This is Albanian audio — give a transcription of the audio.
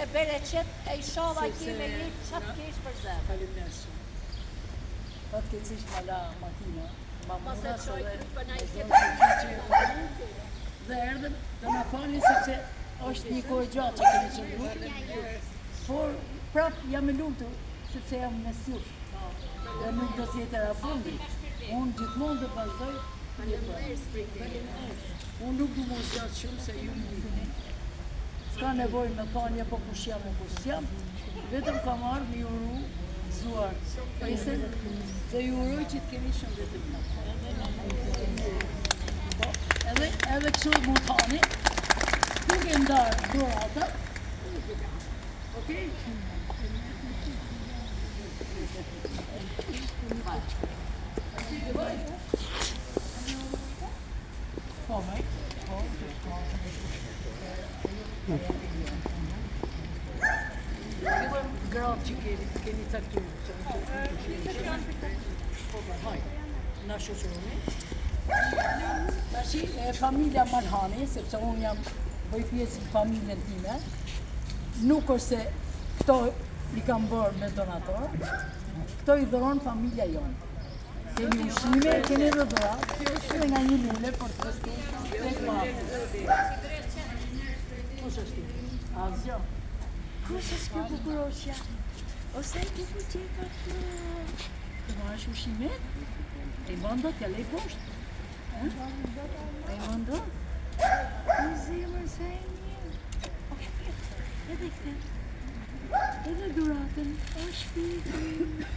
E bere qet e i shova ki me një qatë kesh për zemë. Faleminderit shumë. Fatë keqësisht ma la makina. Mos e qoj krypën a i Dhe erdhëm të na falin sepse është një kohë gjatë që kemi qëndruar. Por prap jam e lumtur sepse jam me sjush. Dhe nuk do të jetë era fundi. Unë gjithmonë do vazhdoj të jetoj. Unë nuk du mos gjatë shumë se ju më dini. S'ka nevojë me thanje po kush jam o kush jam. Vetëm kam ardhur me uru zuar. Prisen se ju uroj që të keni shëndet të Edhe kështu mu thani, duke ndarë dorata, okej? Po, me? Po, gratë që keni caktuar. Na shoqëroni. Tashi familja Marhani, sepse unë jam bëj pjesë në familjen time, nuk është se këto i kam bërë me donator, këto i dhuron familja jonë. Keni ushqime, keni edhe dhurat, edhe nga një lule për të tek mafë. Kush është ti? Asgjë. Kush është kjo bukurosja? Ose e kjo qeka të... Të marrësh ushqimet? E mando t'ja lej poshtë. E mando? Në zemër sa e një. O shpirë, edhe këtë. Edhe duratën, o shpirë.